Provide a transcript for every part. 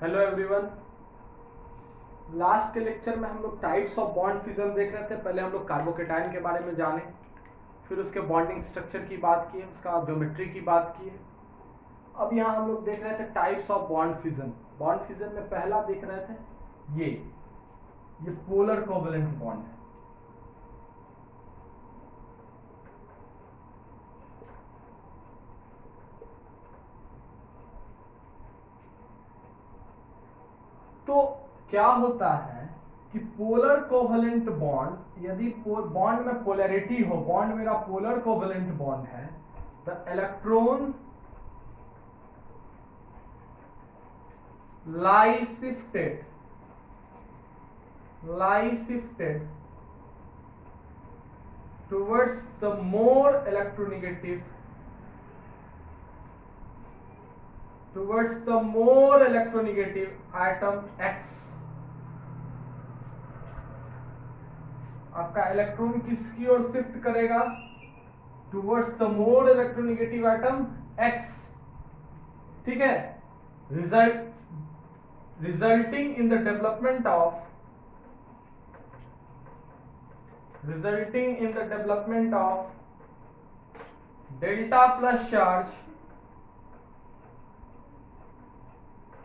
Hello everyone. Last के lecture में हम लोग टाइप्स ऑफ बॉन्ड फिजन देख रहे थे। पहले हम लोग कार्बोकेटाइन के बारे में जाने, फिर उसके बॉन्डिंग स्ट्रक्चर की बात की, उसका ज्योमेट्री की बात की। अब यहाँ हम लोग देख रहे थे types of bond fission. Bond fission में पहला देख रहे थे ये पोलर कोवेलेंट बॉन्ड है। तो क्या होता है कि पोलर कोवेलेंट बॉन्ड, यदि बॉन्ड में पोलैरिटी हो, बॉन्ड मेरा पोलर कोवेलेंट बॉन्ड है, the electron lie shifted towards the more electronegative atom X। आपका इलेक्ट्रॉन किसकी ओर शिफ्ट करेगा? Towards the more electronegative atom X। ठीक है। resulting in the development of delta plus charge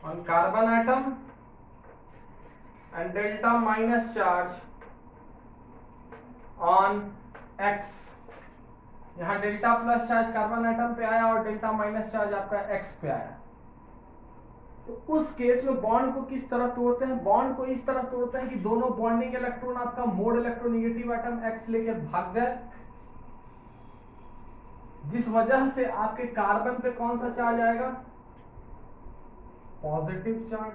on carbon atom and delta minus charge on X। यहां delta plus charge carbon atom पे आया और डेल्टा माइनस चार्ज आपका X पे आया। तो उस केस में बॉन्ड को किस तरह तोड़ते हैं? बॉन्ड को इस तरह तोड़ते हैं कि दोनों बॉन्डिंग इलेक्ट्रॉन आपका मोड इलेक्ट्रोनेगेटिव एटम X लेकर भाग जाए, जिस वजह से आपके कार्बन पे कौन सा चार्ज आएगा? Positive charge.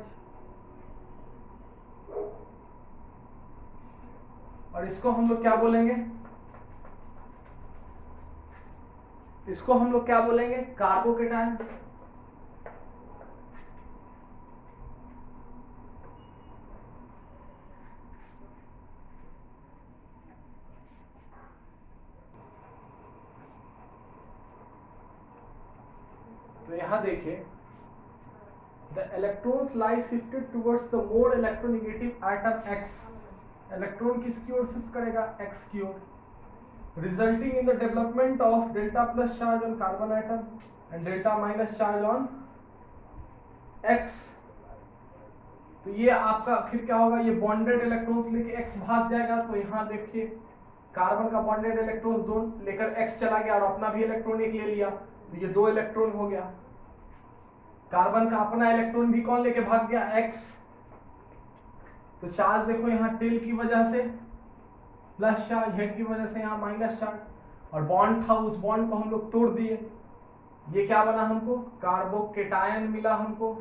और इसको हम लोग क्या बोलेंगे? इसको हम लोग क्या बोलेंगे? कार्बोकेटाइन। तो यहां देखिए, the electrons lie shifted towards the more electronegative atom X। Electron किसकी ओर शिफ्ट करेगा? X की ओर, resulting in the development of delta plus charge on carbon atom and delta minus charge on X। तो ये आपका फिर क्या होगा? ये बॉन्डेड इलेक्ट्रॉन्स लेके X भाग जाएगा। तो यहां देखिए, कार्बन का बॉन्डेड इलेक्ट्रॉन दो लेकर X चला गया और अपना भी इलेक्ट्रॉन एक ले लिया, तो ये दो इलेक्ट्रॉन हो गया। कार्बन का अपना इलेक्ट्रॉन भी कौन लेके भाग गया? X। तो चार्ज देखो, यहाँ टेल की वजह से प्लस चार्ज, हेड की वजह से यहाँ माइनस चार्ज, और बॉन्ड था, उस बॉन्ड को हम लोग तोड़ दिए। ये क्या बना हमको? कार्बोकेटायन मिला हमको।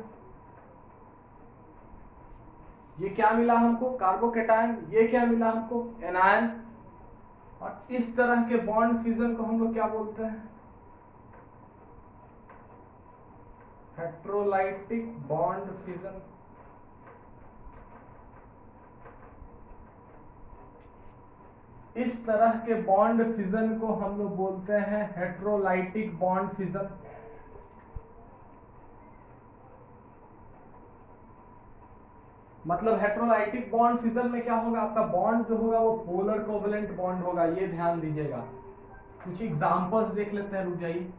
ये क्या मिला हमको? कार्बोकेटायन। ये क्या मिला हमको? एनायन। और इस तरह के बॉन्ड फिजन को हम लोग क्या बोलते हैं? Heterolytic bond fission. इस तरह के बॉन्ड फिजन को हम लोग बोलते हैं हेट्रोलाइटिक बॉन्ड फिजन। मतलब हेट्रोलाइटिक बॉन्ड फिजन में क्या होगा? आपका बॉन्ड जो होगा वो पोलर कोवेलेंट बॉन्ड होगा। ये ध्यान दीजिएगा। कुछ एग्जांपल्स देख लेते हैं, रुक जाइए।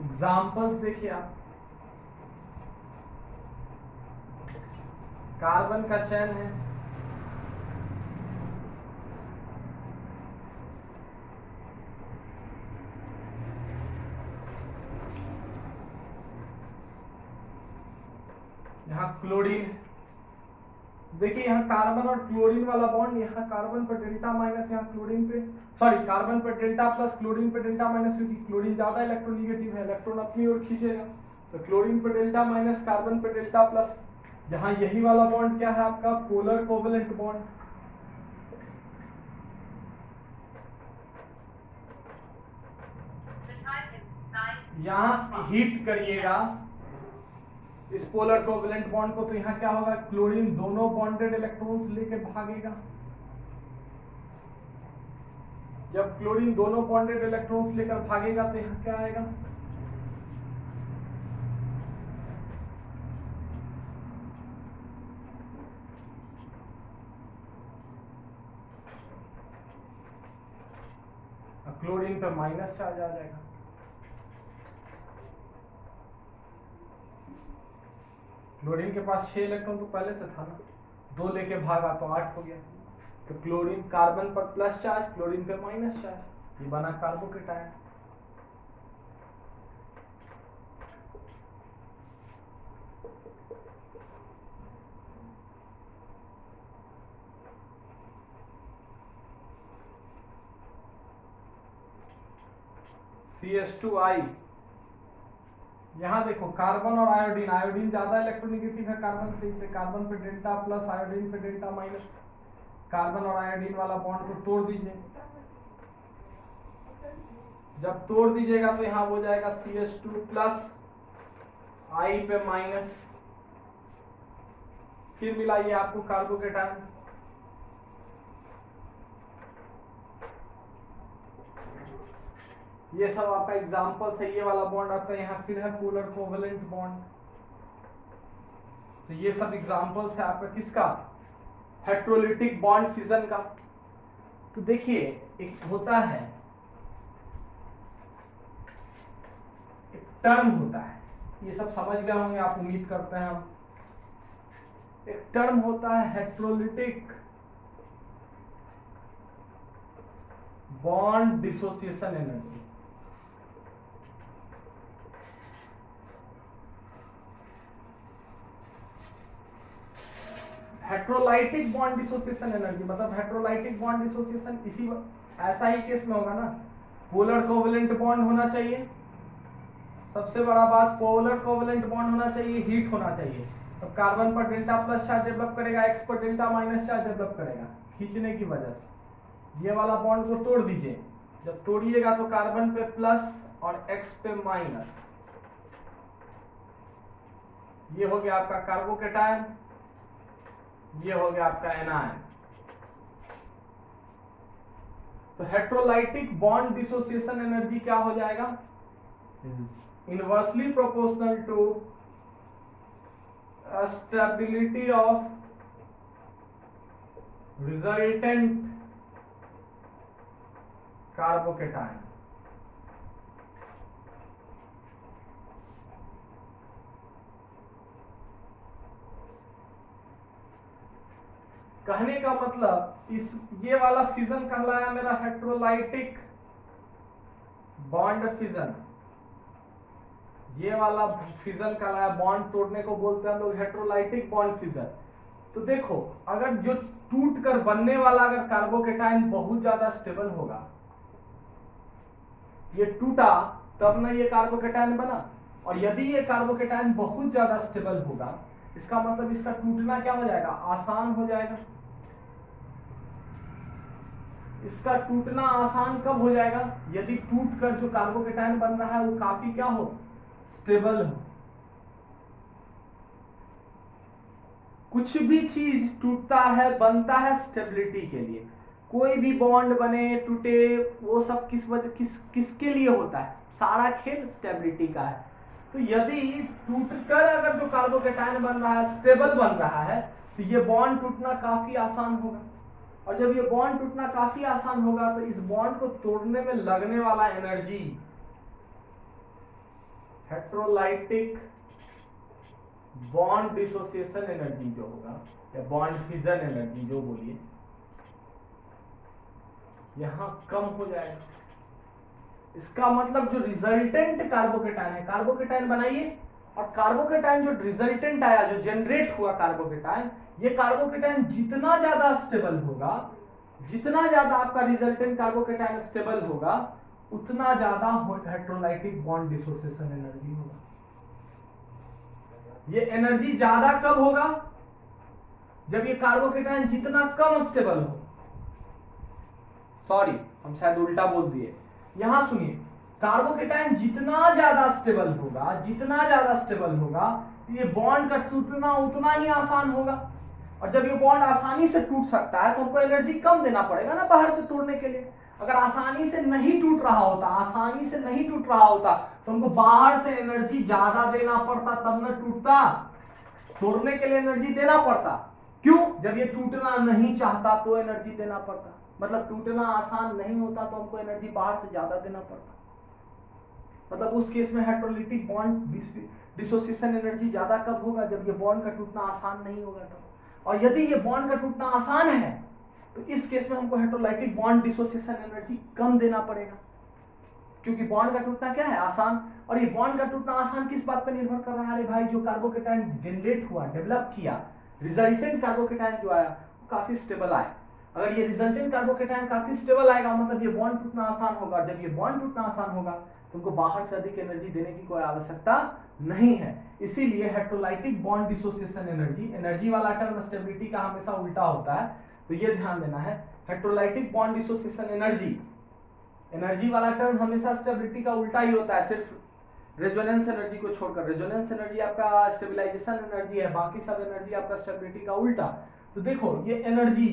एग्जाम्पल्स देखिए आप। कार्बन का चैन है, यहाँ क्लोरीन, देखिए यहाँ कार्बन और क्लोरीन वाला बॉन्ड, यहाँ कार्बन पर डेल्टा माइनस, यहाँ क्लोरीन पे सॉरी कार्बन पर डेल्टा प्लस, क्लोरीन पे डेल्टा माइनस, क्योंकि क्लोरीन ज्यादा इलेक्ट्रोनिगेटिव है, इलेक्ट्रॉन अपनी ओर खींचेगा, तो क्लोरीन पे डेल्टा माइनस, कार्बन पे डेल्टा प्लस। यहाँ यही वाला बॉन्ड क्या है आपका, पोलर कोवेलेंट बॉन्ड। यहाँ हीट करिएगा इस पोलर कोवेलेंट बॉन्ड को, तो यहाँ क्या होगा, क्लोरीन दोनों बॉन्डेड इलेक्ट्रॉन्स लेके भागेगा। जब क्लोरीन दोनों बॉन्डेड इलेक्ट्रॉन्स लेकर भागेगा तो यहाँ क्या आएगा, क्लोरीन पे माइनस चार्ज आ जाएगा। क्लोरीन के पास 6 इलेक्ट्रॉन तो पहले से था ना, 2 लेके भागा तो 8 हो गया। तो क्लोरीन कार्बन पर प्लस चार्ज, क्लोरीन पे माइनस चार्ज, ये बना कार्बोकेटायन। CH2I, यहाँ देखो कार्बन और आयोडीन, आयोडीन ज्यादा इलेक्ट्रोनिगेटिव है कार्बन से, इसे कार्बन पे डेल्टा प्लस, आयोडीन पे डेल्टा माइनस। कार्बन और आयोडीन वाला बॉन्ड को तोड़ दीजिए, जब तोड़ दीजिएगा तो यहाँ हो जाएगा CH2 प्लस, I पे माइनस, फिर मिलाइए आपको कार्बोकेटायन। ये सब आपका एग्जांपल्स है, ये वाला बॉन्ड आपका यहाँ फिर है पोलर कोवेलेंट बॉन्ड। तो ये सब एग्जांपल्स है आपका किसका, हेट्रोलिटिक बॉन्ड फिजन का। तो देखिए एक होता है, एक टर्म होता है, ये सब समझ गए होंगे आप, उम्मीद करते हैं हम। एक टर्म होता है heterolytic bond dissociation energy. Heterolytic bond dissociation energy मतलब हेट्रोलाइटिक बॉन्ड डिसोसिएशन इसी ऐसा ही केस में होगा ना, पोलर कोवेलेंट बॉन्ड होना चाहिए, सबसे बड़ा बात पोलर कोवेलेंट बॉन्ड होना चाहिए, हीट होना चाहिए। तो कार्बन पर डेल्टा प्लस चार्ज डेवलप करेगा, एक्स पर डेल्टा माइनस चार्ज डेवलप करेगा खींचने की वजह से। ये वाला बॉन्ड को तोड़ दीजिए, जब तोड़िएगा तो कार्बन पे प्लस और एक्स पे माइनस, ये हो गया आपका कार्बोकेटायन, ये हो गया आपका एनायन। तो हेट्रोलाइटिक बॉन्ड डिसोसिएशन एनर्जी क्या हो जाएगा, inversely proportional to stability of resultant carbocation. कहने का मतलब इस ये वाला फिजन कहलाया मेरा हेट्रोलाइटिक बॉन्ड फिजन, ये वाला फिजन कहलाया, बॉन्ड तोड़ने को बोलते हैं हम लोग हेट्रोलाइटिक बॉन्ड फिजन। तो देखो अगर जो टूट कर बनने वाला अगर कार्बोकेटायन बहुत ज्यादा स्टेबल होगा, ये टूटा तब ना ये कार्बोकेटायन बना, और यदि ये कार्बोकेटायन बहुत ज्यादा स्टेबल होगा, इसका मतलब इसका टूटना क्या हो जाएगा, आसान हो जाएगा। इसका टूटना आसान कब हो जाएगा, यदि टूटकर जो कार्बोकेटायन बन रहा है वो काफी क्या हो, स्टेबल हो। कुछ भी चीज टूटता है बनता है स्टेबिलिटी के लिए, कोई भी बॉन्ड बने टूटे वो सब किस वजह किसके लिए होता है, सारा खेल स्टेबिलिटी का है। तो यदि टूटकर अगर जो कार्बोकेटायन बन रहा है स्टेबल बन रहा है, तो ये बॉन्ड टूटना काफी आसान होगा, और जब ये बॉन्ड टूटना काफी आसान होगा तो इस बॉन्ड को तोड़ने में लगने वाला energy, heterolytic bond dissociation energy जो होगा, या बॉन्ड फिजन एनर्जी जो बोलिए, यहां कम हो जाएगा। इसका मतलब जो रिजल्टेंट कार्बोकेटायन है, कार्बोकेटायन बनाइए और कार्बोकेटाइन जो रिजल्टेंट आया, जो जनरेट हुआ कार्बोकेटाइन, ये कार्बोकेटाइन जितना ज्यादा स्टेबल होगा, जितना ज्यादा आपका रिजल्टेंट कार्बोकेटाइन स्टेबल होगा, उतना ज्यादा हेटेरोलाइटिक बॉन्ड डिसोसिएशन एनर्जी होगा। ये एनर्जी ज्यादा कब होगा? जब ये कार्बोकेटाइन जितना कम स्टेबल हो। सॉरी, हम शायद उल्टा बोल दिए। यहां सुनिए, कार्बोकेटाइन जितना ज्यादा स्टेबल होगा, जितना ज्यादा स्टेबल होगा, ये बॉन्ड का टूटना उतना ही आसान होगा। और जब ये बॉन्ड आसानी से टूट सकता है तो हमको एनर्जी कम देना पड़ेगा ना बाहर से तोड़ने के लिए। अगर आसानी से नहीं टूट रहा होता, आसानी से नहीं टूट रहा होता, तो हमको बाहर से एनर्जी ज्यादा देना पड़ता, तब न टूटता। तोड़ने के लिए एनर्जी देना पड़ता। क्यों? जब ये टूटना नहीं चाहता तो एनर्जी देना पड़ता। मतलब टूटना आसान नहीं होता तो हमको एनर्जी बाहर से ज्यादा देना पड़ता। मतलब उस केस में हेटेरोलाइटिक बॉन्ड डिसोसिएशन एनर्जी ज्यादा कब होगा? जब ये बॉन्ड का टूटना आसान नहीं होगा तब। और यदि ये बॉन्ड का टूटना आसान है तो इस केस में हमको हेटेरोलाइटिक बॉन्ड डिसोसिएशन एनर्जी कम देना पड़ेगा, क्योंकि बॉन्ड का टूटना क्या है? आसान। और ये बॉन्ड का टूटना आसान किस बात पर निर्भर कर रहा है भाई? जो कार्बोकेटाइन जनरेट हुआ, डेवलप किया, रिजल्टेंट कार्बोकेटाइन जो आया वो काफी स्टेबल आया। अगर ये रिजल्टेंट कार्बोकेटाइन काफी स्टेबल आएगा, मतलब ये बॉन्ड टूटना आसान होगा। जब ये बॉन्ड टूटना आसान होगा तो उनको बाहर से अधिक एनर्जी देने की कोई आवश्यकता नहीं है। इसीलिए हेटेरोलाइटिक बॉन्ड डिसोसिएशन एनर्जी, एनर्जी वाला टर्म स्टेबिलिटी का हमेशा उल्टा होता है, तो ये ध्यान देना है। हेटेरोलाइटिक बॉन्ड डिसोसिएशन एनर्जी, एनर्जी वाला टर्म हमेशा स्टेबिलिटी का उल्टा ही होता है, सिर्फ रेजोनेंस एनर्जी को छोड़कर। रेजोनेंस एनर्जी आपका स्टेबलाइजेशन एनर्जी है, बाकी सब एनर्जी आपका स्टेबिलिटी का उल्टा। तो देखो, ये energy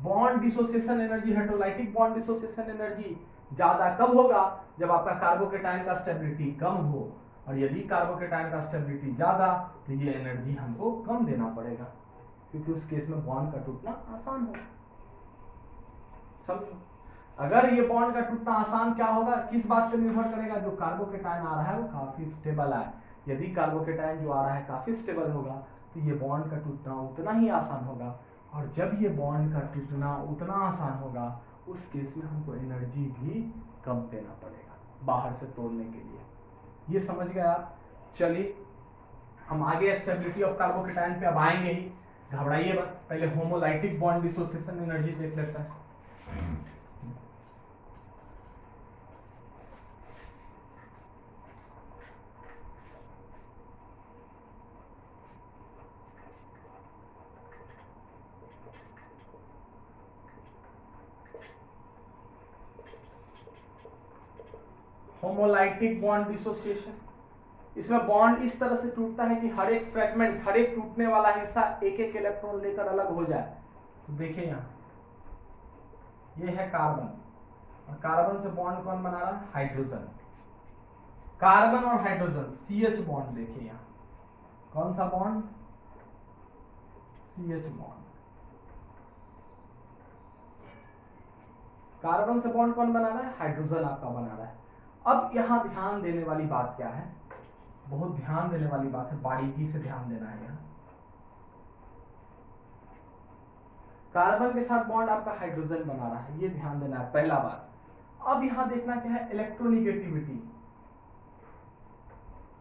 bond dissociation energy, heterolytic bond dissociation energy ज्यादा कब होगा? जब आपका कार्बोकेटाइन का स्टेबिलिटी कम हो। और यदि कार्बोकेटाइन का स्टेबिलिटी ज्यादा, तो ये एनर्जी हमको कम देना पड़ेगा, क्योंकि उस केस में बॉन्ड का टूटना आसान होगा। समझो, अगर ये बॉन्ड का टूटना आसान क्या होगा, किस बात पर निर्भर करेगा? जो कार्बोकेटाइन आ रहा है वो काफी स्टेबल है। यदि कार्बोकेटाइन जो आ रहा है काफी स्टेबल होगा तो ये बॉन्ड का टूटना उतना ही आसान होगा। और जब ये बॉन्ड का टूटना उतना आसान होगा, उस केस में हमको एनर्जी भी कम देना पड़ेगा बाहर से तोड़ने के लिए। ये समझ गए आप? चलिए हम आगे स्टेबिलिटी ऑफ कार्बोकेटाइन पे अब आएंगे ही, घबराइए मत। पहले होमोलाइटिक बॉन्ड डिसोसिएशन एनर्जी देख लेते हैं। होमोलाइटिक बॉन्ड डिसोसिएशन, इसमें बॉन्ड इस तरह से टूटता है कि हर एक फ्रेगमेंट, हर एक टूटने वाला हिस्सा एक एक इलेक्ट्रॉन लेकर अलग हो जाए। तो देखिए यहाँ ये है कार्बन, और कार्बन से बॉन्ड कौन बना रहा है? हाइड्रोजन। कार्बन और हाइड्रोजन CH बॉन्ड, देखिए यहाँ कौन सा बॉन्ड? CH bond. कार्बन से बॉन्ड कौन बना रहा है? हाइड्रोजन आपका बना रहा है। अब यहां ध्यान देने वाली बात क्या है? बहुत ध्यान देने वाली बात है, बारीकी से ध्यान देना है यहाँ। कार्बन के साथ बॉन्ड आपका हाइड्रोजन बना रहा है, ये ध्यान देना है पहला बात। अब यहां देखना क्या है? इलेक्ट्रोनिगेटिविटी।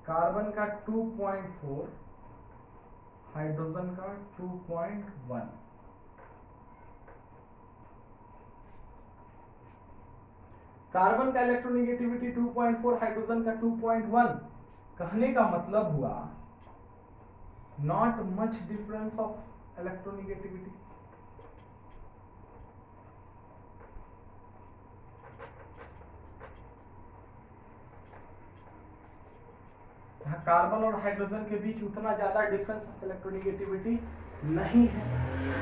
कार्बन का 2.4, हाइड्रोजन का 2.1। कार्बन का इलेक्ट्रोनिगेटिविटी 2.4, हाइड्रोजन का 2.1। कहने का मतलब हुआ not much difference of electronegativity. Carbon और हाइड्रोजन के बीच उतना ज्यादा डिफरेंस ऑफ इलेक्ट्रोनिगेटिविटी नहीं है।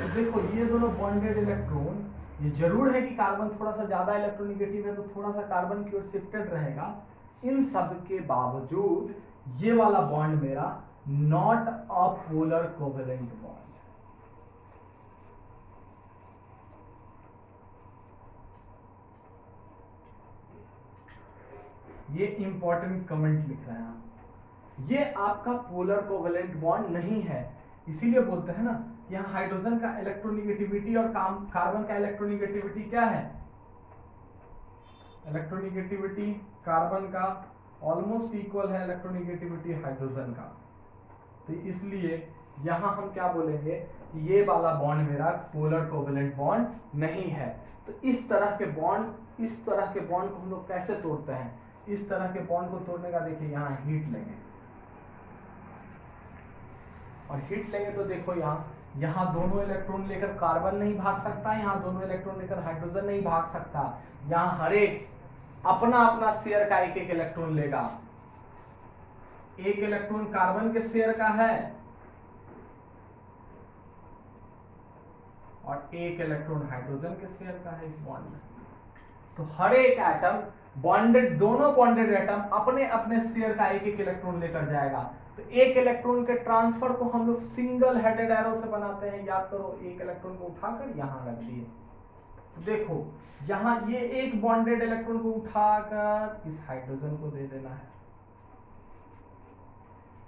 तो देखो, ये दोनों बॉन्डेड इलेक्ट्रॉन, ये जरूर है कि कार्बन थोड़ा सा ज्यादा इलेक्ट्रोनिगेटिव है तो थोड़ा सा कार्बन की ओर शिफ्टेड रहेगा। इन सब के बावजूद ये वाला बॉन्ड मेरा not a polar covalent bond. ये इंपॉर्टेंट कमेंट लिख रहे हैं आप, ये आपका पोलर कोवेलेंट बॉन्ड नहीं है। इसीलिए बोलते हैं ना, यहाँ हाइड्रोजन का इलेक्ट्रोनिगेटिविटी और कार्बन का इलेक्ट्रोनिगेटिविटी क्या है? इलेक्ट्रोनिगेटिविटी कार्बन का ऑलमोस्ट इक्वल है इलेक्ट्रोनेगेटिविटी हाइड्रोजन का। तो इसलिए यहाँ हम क्या बोलेंगे, ये वाला बॉन्ड मेरा पोलर कोवेलेंट बॉन्ड नहीं है। तो इस तरह के बॉन्ड को हम लोग कैसे तोड़ते हैं? इस तरह के बॉन्ड को तोड़ने का देखिए, यहाँ हीट लेंगे और हीट लेंगे तो देखो यहाँ दोनों इलेक्ट्रॉन लेकर कार्बन नहीं भाग सकता, यहाँ दोनों इलेक्ट्रॉन लेकर हाइड्रोजन नहीं भाग सकता। यहाँ हर एक अपना अपना शेयर का एक इलेक्ट्रॉन लेगा। एक इलेक्ट्रॉन कार्बन के शेयर का है और एक इलेक्ट्रॉन हाइड्रोजन के शेयर का है इस बॉन्ड में। तो हर एक एटम बॉन्डेड, दोनों बॉन्डेड एटम अपने अपने शेयर का एक इलेक्ट्रॉन लेकर जाएगा। तो एक इलेक्ट्रॉन के ट्रांसफर को हम लोग सिंगल हेडेड एरो से बनाते हैं। याद करो, एक इलेक्ट्रॉन को उठाकर यहां रख दिए। तो देखो यहां ये एक बॉन्डेड इलेक्ट्रॉन को उठाकर इस हाइड्रोजन को दे देना है,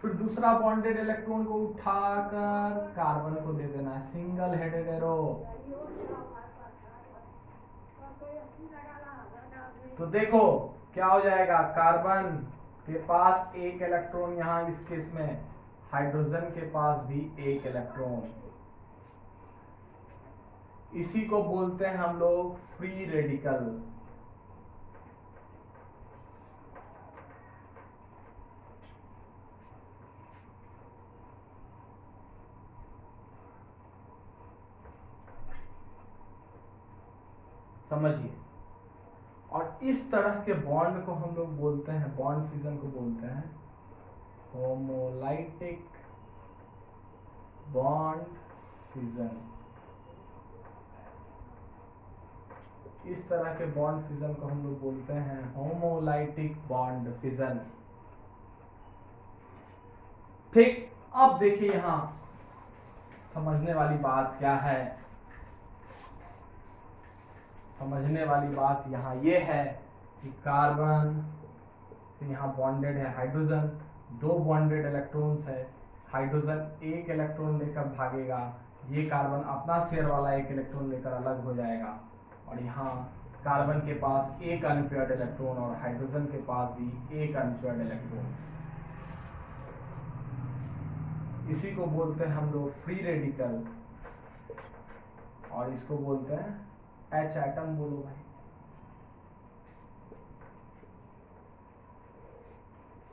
फिर दूसरा बॉन्डेड इलेक्ट्रॉन को उठाकर कार्बन को दे देना है, सिंगल हेडेड एरो। तो देखो क्या हो जाएगा, कार्बन के पास एक इलेक्ट्रॉन, यहां इस केस में हाइड्रोजन के पास भी एक इलेक्ट्रॉन। इसी को बोलते हैं हम लोग फ्री रेडिकल। समझिए। और इस तरह के बॉन्ड को हम लोग बोलते हैं, बॉन्ड फिजन को बोलते हैं होमोलाइटिक बॉन्ड फिजन। इस तरह के बॉन्ड फिजन को हम लोग बोलते हैं होमोलाइटिक बॉन्ड फिजन। ठीक, अब देखिए यहां समझने वाली बात क्या है। समझने वाली बात यहाँ ये है कि कार्बन से यहाँ बॉन्डेड है हाइड्रोजन, दो बॉन्डेड इलेक्ट्रॉन्स है, हाइड्रोजन एक इलेक्ट्रॉन लेकर भागेगा, ये कार्बन अपना शेयर वाला एक इलेक्ट्रॉन लेकर अलग हो जाएगा, और यहाँ कार्बन के पास एक अनपेयर्ड इलेक्ट्रॉन और हाइड्रोजन के पास भी एक अनपेयर्ड इलेक्ट्रॉन। इसी को बोलते हैं हम लोग फ्री रेडिकल, और इसको बोलते हैं एच एटम। बोलो भाई,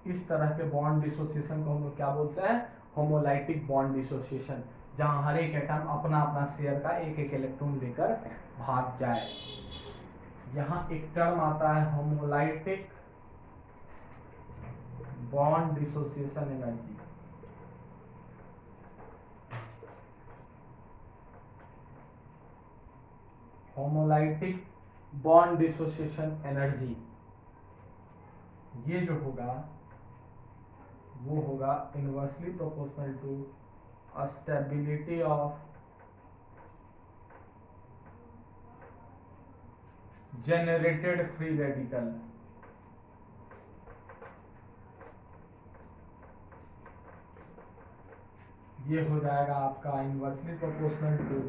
इस तरह के बॉन्ड डिसोसिएशन को हम लोग क्या बोलते हैं, होमोलाइटिक बॉन्ड डिसोसिएशन, जहां हर एक एटम अपना अपना शेयर का एक एक इलेक्ट्रॉन लेकर भाग जाए। यहां एक टर्म आता है homolytic bond dissociation energy. Homolytic bond dissociation energy, ये जो होगा वो होगा inversely proportional to stability of generated free radical. ये हो जाएगा आपका inversely proportional to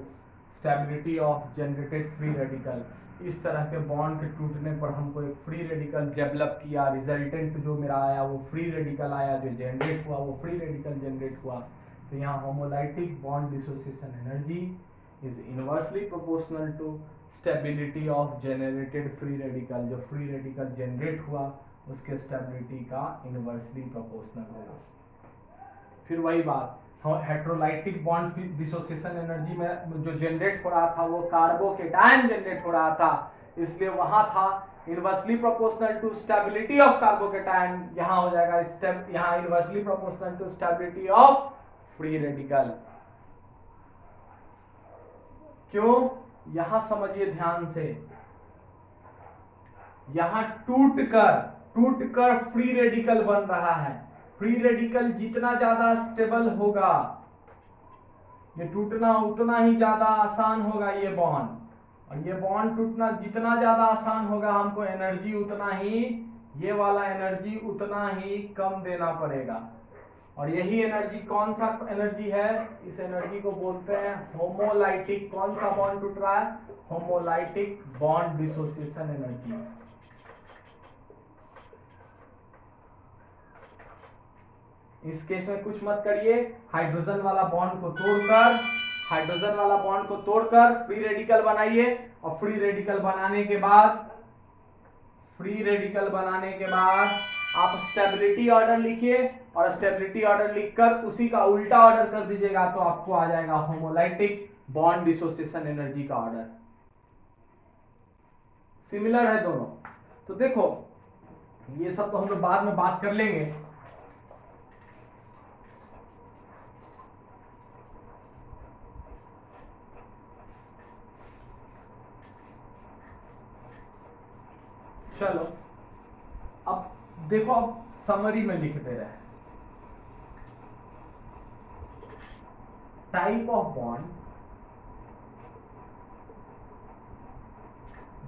stability of generated free radical. इस तरह के बॉन्ड के टूटने पर हमको एक फ्री रेडिकल डेवलप किया, रिजल्टेंट जो मेरा आया वो फ्री रेडिकल आया, जो जनरेट हुआ वो फ्री रेडिकल जनरेट हुआ। तो यहाँ homolytic bond dissociation energy is inversely proportional to stability of generated free radical. जो फ्री रेडिकल जनरेट हुआ उसके स्टेबिलिटी का इनवर्सली प्रोपोर्शनल होगा। फिर वही बात, हेट्रोलाइटिक बॉन्ड डिसोसिएशन एनर्जी में जो जनरेट हो रहा था वो कार्बोकेटायन जनरेट हो रहा था, इसलिए वहां था inversely proportional to stability of carbocation. यहां हो जाएगा स्टेप, यहां inversely proportional to stability of free radical. क्यों? यहां समझिए ध्यान से, यहां टूटकर फ्री रेडिकल बन रहा है। फ्री रेडिकल जितना ज्यादा स्टेबल होगा, ये टूटना उतना ही ज्यादा आसान होगा ये बॉन्ड, और ये बॉन्ड टूटना जितना ज्यादा आसान होगा हमको एनर्जी उतना ही, ये वाला एनर्जी उतना ही कम देना पड़ेगा। और यही एनर्जी कौन सा एनर्जी है? इस एनर्जी को बोलते हैं होमोलाइटिक। कौन सा बॉन्ड टूट रहा है? Homolytic bond dissociation energy. इस केस में कुछ मत करिए, हाइड्रोजन वाला बॉन्ड को तोड़कर फ्री रेडिकल बनाइए, और फ्री रेडिकल बनाने के बाद आप स्टेबिलिटी ऑर्डर लिखिए, और स्टेबिलिटी ऑर्डर लिखकर उसी का उल्टा ऑर्डर कर दीजिएगा, तो आपको आ जाएगा होमोलाइटिक बॉन्ड डिसोसिएशन एनर्जी का ऑर्डर। सिमिलर है दोनों। तो देखो ये सब तो हम लोग बाद में बात कर लेंगे। चलो अब देखो, अब समरी में लिख दे रहे हैं। टाइप ऑफ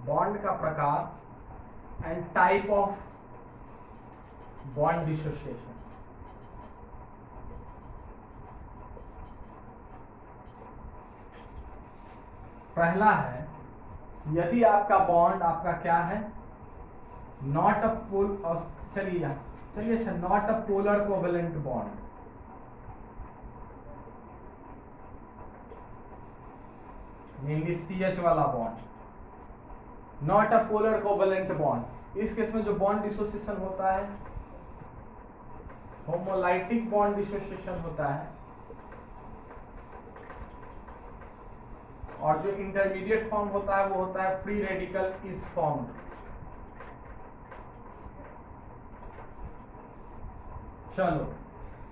बॉन्ड का प्रकार and type of bond dissociation. पहला है, यदि आपका बॉन्ड आपका क्या है, नॉट अ पोल, चलिए अच्छा, not a polar covalent bond, mainly CH वाला bond, not a polar covalent bond. इस केस में जो बॉन्ड डिसोसिएशन होता है होमोलाइटिक बॉन्ड डिसोसिएशन होता है, और जो इंटरमीडिएट फॉर्म होता है वो होता है फ्री रेडिकल इज फॉर्म्ड। चलो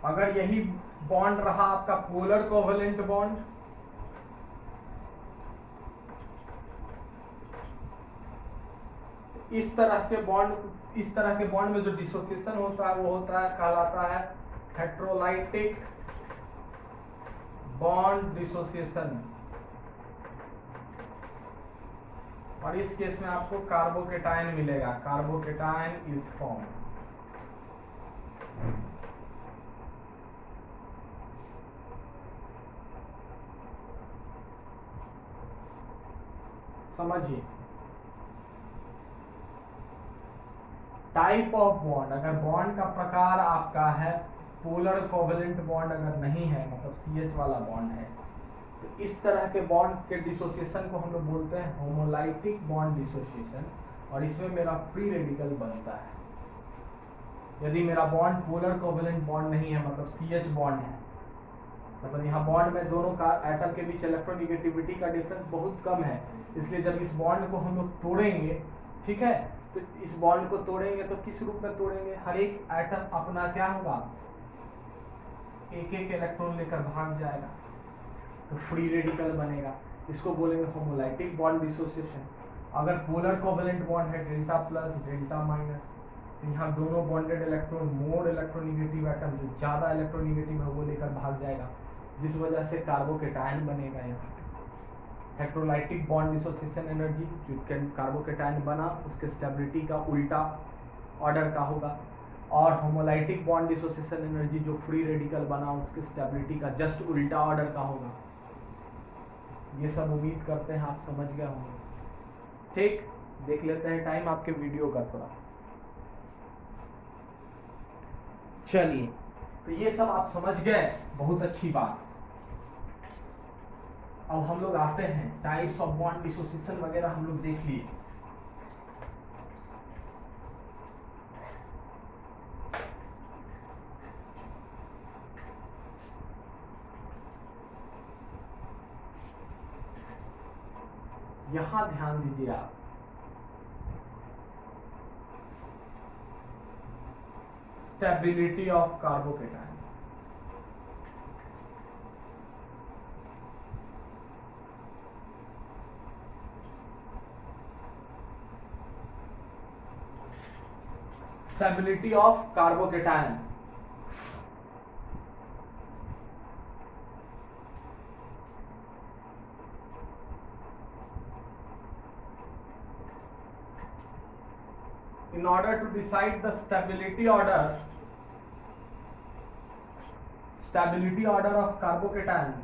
अगर यही बॉन्ड रहा आपका पोलर कोवेलेंट बॉन्ड, इस तरह के बॉन्ड में जो डिसोसिएशन होता है वो होता है, कहलाता है हेट्रोलाइटिक बॉन्ड डिसोसिएशन। और इस केस में आपको कार्बोकेटायन मिलेगा, कार्बोकेटायन इज फॉर्म। समझिए, टाइप ऑफ बॉन्ड, अगर बॉन्ड का प्रकार आपका है पोलर कोवेलेंट बॉन्ड अगर नहीं है, मतलब CH वाला बॉन्ड है, तो इस तरह के बॉन्ड के डिसोसिएशन को हम लोग बोलते हैं होमोलाइटिक बॉन्ड डिसोसिएशन, और इसमें मेरा फ्री रेडिकल बनता है। यदि मेरा बॉन्ड पोलर कोवेलेंट बॉन्ड नहीं है, मतलब CH बॉन्ड है, मतलब यहाँ बॉन्ड में दोनों का एटम के बीच इलेक्ट्रोनिगेटिविटी का डिफरेंस बहुत कम है, इसलिए जब इस बॉन्ड को हम लोग तोड़ेंगे, ठीक है, तो इस बॉन्ड को तोड़ेंगे तो किस रूप में तोड़ेंगे, हर एक एटम अपना क्या होगा, एक एक इलेक्ट्रॉन लेकर भाग जाएगा, तो फ्री रेडिकल बनेगा। इसको बोलेंगे होमोलाइटिक बॉन्ड डिसोसिएशन। अगर पोलर कोवेलेंट बॉन्ड है डेल्टा प्लस डेल्टा माइनस, तो यहाँ दोनों bonded electron more electronegative atom जो ज़्यादा इलेक्ट्रोनिगेटिव है वो लेकर भाग जाएगा, जिस वजह से कार्बोकेटायन बनेगा। यहाँ हेट्रोलाइटिक बॉन्ड डिसोसिएशन एनर्जी जो कार्बोकेटायन बना उसके स्टेबिलिटी का उल्टा ऑर्डर का होगा, और होमोलाइटिक बॉन्ड डिसोसिएशन एनर्जी जो फ्री रेडिकल बना उसके स्टेबिलिटी का जस्ट उल्टा ऑर्डर का होगा। ये सब उम्मीद करते हैं आप समझ गए होंगे। ठीक, देख लेते हैं टाइम आपके वीडियो का थोड़ा। चलिए, तो ये सब आप समझ गए, बहुत अच्छी बात। अब हम लोग आते हैं टाइप्स ऑफ बॉन्ड डिसोसिएशन वगैरह हम लोग देख लिए। यहां ध्यान दीजिए आप, stability of carbocation. Stability of carbocation. In order to decide the stability order of carbocations,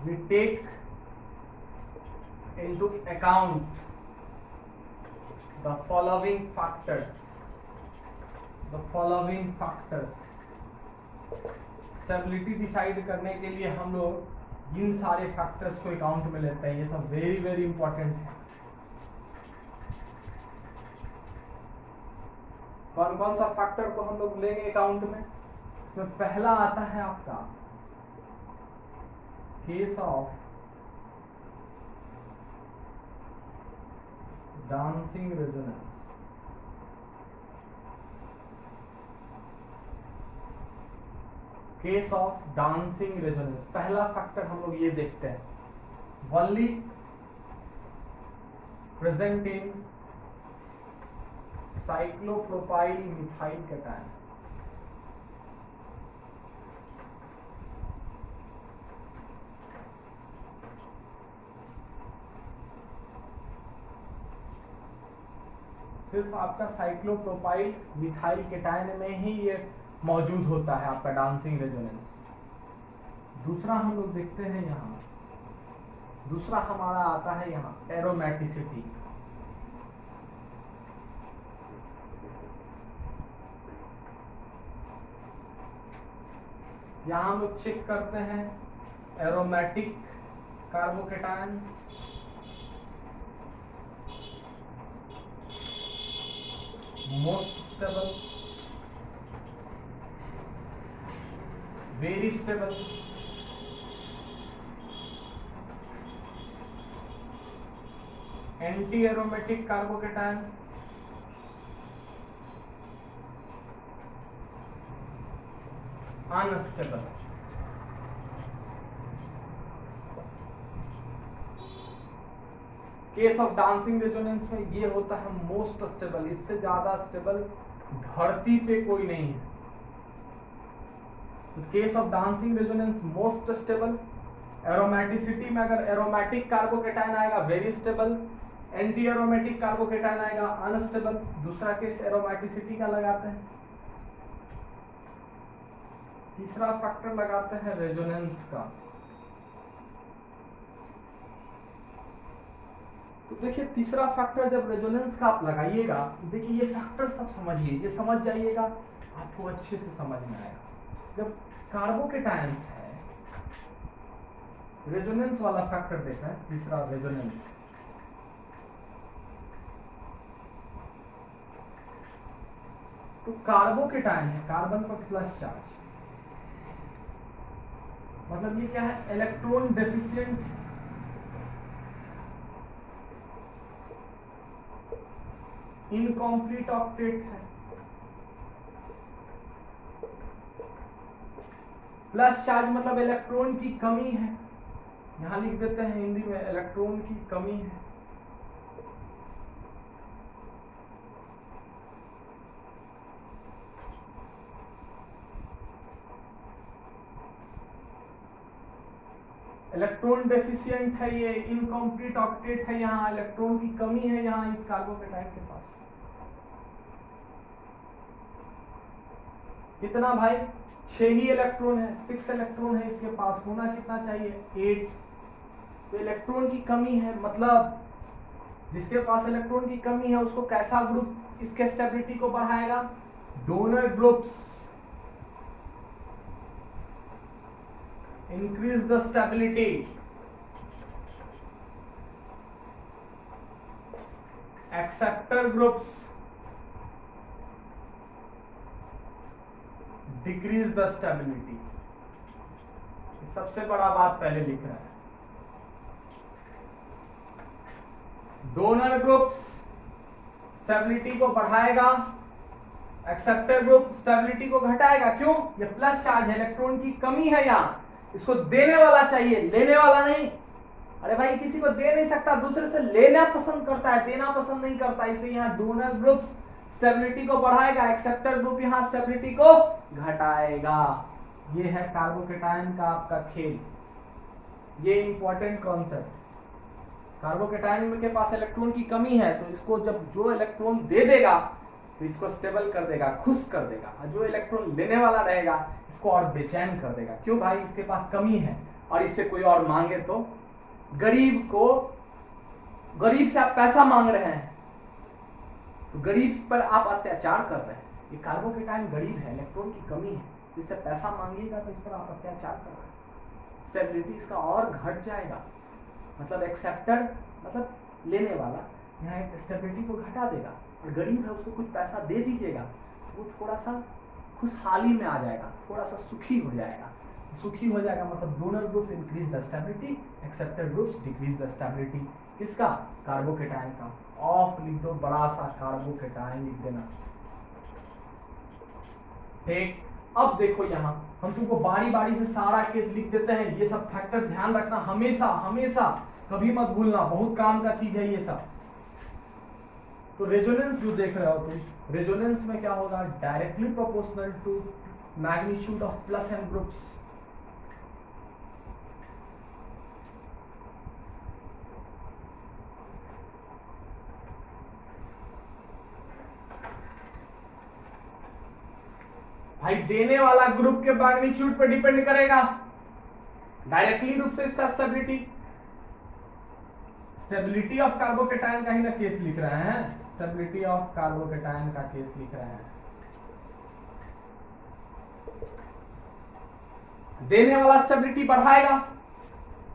we take into account the following factors. The following factors. Stability decide करने के लिए हम लोग इन सारे फैक्टर्स को अकाउंट में लेते हैं। ये सब वेरी वेरी इंपॉर्टेंट है। कौन कौन सा फैक्टर को हम लोग लेंगे अकाउंट में? इसमें पहला आता है आपका case of dancing resonance. Case of dancing resonance पहला फैक्टर हम लोग ये देखते हैं। Only present in cyclopropyl methyl cation. सिर्फ आपका साइक्लोप्रोपाइल मिथाइल कैटायन में ही ये मौजूद होता है आपका डांसिंग रेजोनेंस। दूसरा हम लोग देखते हैं यहाँ, दूसरा हमारा आता है यहाँ एरोमेटिसिटी। यहाँ हम लोग चेक करते हैं aromatic carbocation, most stable, very stable, anti aromatic carbocation, unstable. Case of dancing resonance में ये होता है मोस्ट स्टेबल। इससे ज्यादा स्टेबल धरती पे कोई नहीं है। Case of dancing resonance most stable. Aromaticity में अगर एरोमेटिक कार्बोकेटायन आएगा very stable, anti aromatic carbocation आएगा अनस्टेबल। दूसरा केस एरोमेटिसिटी का लगाते हैं। तीसरा फैक्टर लगाते हैं रेजोनेंस का। तो देखिए तीसरा फैक्टर जब रेजोनेंस का आप लगाइएगा, देखिए ये फैक्टर सब समझिए, ये समझ जाइएगा, आपको अच्छे से समझ में आएगा। जब कार्बोकेटायंस है, रेजोनेंस वाला फैक्टर देखा है, तीसरा रेजोनेंस। तो कार्बोकेटायन है, कार्बन पर प्लस चार्ज, मतलब ये क्या है, इलेक्ट्रॉन डेफिशिएंट है। इनकम्प्लीट ऑक्टेट है। प्लस चार्ज मतलब इलेक्ट्रॉन की कमी है। यहां लिख देते हैं हिंदी में, इलेक्ट्रॉन की कमी है। इलेक्ट्रॉन डेफिशिएंट है, ये इनकम्प्लीट ऑक्टेट है, यहाँ इलेक्ट्रॉन की कमी है यहाँ इस कार्बोकेटायन के पास। कितना भाई, 6 ही इलेक्ट्रॉन है, 6 इलेक्ट्रॉन है इसके पास, होना कितना चाहिए, 8। तो इलेक्ट्रॉन की कमी है, मतलब जिसके पास इलेक्ट्रॉन की कमी है उसको कैसा ग्रुप इसके स्टेबिलिटी को बढ़ाएगा, donor groups increase the stability, acceptor groups decrease the stability। सबसे बड़ा बात पहले लिख रहा है, डोनर ग्रुप्स स्टेबिलिटी को बढ़ाएगा, एक्सेप्टर ग्रुप स्टेबिलिटी को घटाएगा। क्यों, ये प्लस चार्ज है, इलेक्ट्रॉन की कमी है यहाँ, इसको देने वाला चाहिए, लेने वाला नहीं। अरे भाई किसी को दे नहीं सकता, दूसरे से लेना पसंद करता है, देना पसंद नहीं करता। इसलिए यहाँ डोनर ग्रुप स्टेबिलिटी को बढ़ाएगा, एक्सेप्टर ग्रुप यहाँ स्टेबिलिटी को घटाएगा। ये है कार्बोकेटायन का आपका खेल, ये इंपॉर्टेंट कॉन्सेप्ट। कार्बोकेटायन के पास इलेक्ट्रॉन की कमी है, तो इसको जब जो इलेक्ट्रॉन दे देगा तो इसको स्टेबल कर देगा, खुश कर देगा, और जो इलेक्ट्रॉन लेने वाला रहेगा इसको और बेचैन कर देगा। क्यों भाई, इसके पास कमी है और इससे कोई और मांगे तो, गरीब से आप पैसा मांग रहे हैं तो गरीब पर आप अत्याचार कर रहे हैं। ये कार्बोकेटाइन गरीब है, इलेक्ट्रॉन की कमी है, इससे पैसा मांगिएगा तो इस पर आप अत्याचार कर रहे हैं, स्टेबिलिटी इसका और घट जाएगा। मतलब एक्सेप्टेड मतलब लेने वाला यहाँ स्टेबिलिटी को घटा देगा, और गरीब है उसको कुछ पैसा दे दीजिएगा, वो थोड़ा सा खुशहाली में आ जाएगा, थोड़ा सा सुखी हो जाएगा। सुखी हो जाएगा मतलब donor groups increase the stability, accepted groups decrease the stability. किसका? कार्बोकेटाइन का। ऑफ लिख दो, बड़ा सा कार्बोकेटाइन लिख देना। ठीक, अब देखो यहाँ हम तुमको बारी बारी से सारा केस लिख देते हैं, ये सब फैक्टर ध्यान रखना हमेशा हमेशा, कभी मत भूलना, बहुत काम का चीज है ये सब। तो रेजोनेंस जो देख रहे हो तुम, रेजोनेंस में क्या होगा? Directly proportional to magnitude of plus M groups. भाई देने वाला ग्रुप के मैग्नीट्यूड पे डिपेंड करेगा, डायरेक्टली रूप से इसका स्टेबिलिटी। स्टेबिलिटी ऑफ कार्बोकेटाइन का ही ना केस लिख रहे हैं, स्टेबिलिटी ऑफ कार्बोकेटाइन का केस लिख रहे हैं। देने वाला स्टेबिलिटी बढ़ाएगा,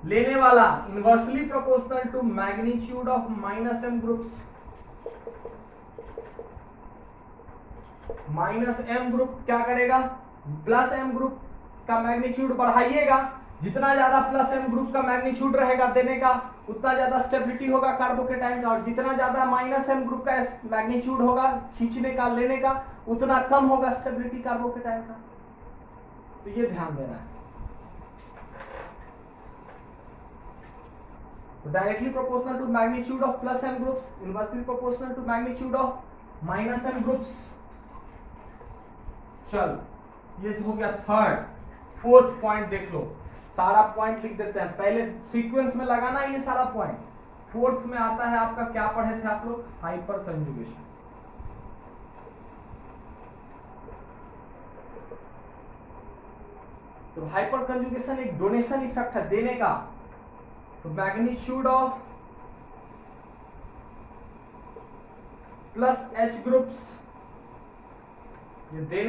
लेने वाला inversely proportional to magnitude of minus M groups. Minus M group क्या करेगा? प्लस एम ग्रुप का मैग्नीट्यूड बढ़ाइएगा, जितना ज्यादा प्लस एम ग्रुप का मैग्नीट्यूड रहेगा देने का, उतना ज्यादा स्टेबिलिटी होगा कार्बोकेटाइन का, और जितना ज्यादा माइनस एम ग्रुप का मैग्नीट्यूड होगा खींचने का लेने का, उतना कम होगा स्टेबिलिटी कार्बोकेटाइन का। तो ये ध्यान देना है। तो directly proportional to magnitude of plus M groups, inversely proportional to magnitude of minus M groups. चल ये हो गया थर्ड। फोर्थ पॉइंट देख लो, सारा पॉइंट लिख देते हैं, पहले सीक्वेंस में लगाना ये सारा पॉइंट। फोर्थ में आता है आपका, क्या पढ़े थे आप लोग? Hyper conjugation. तो हाइपर कंजुगेशन एक डोनेशन इफेक्ट है देने का। तो magnitude of plus H groups, ये देने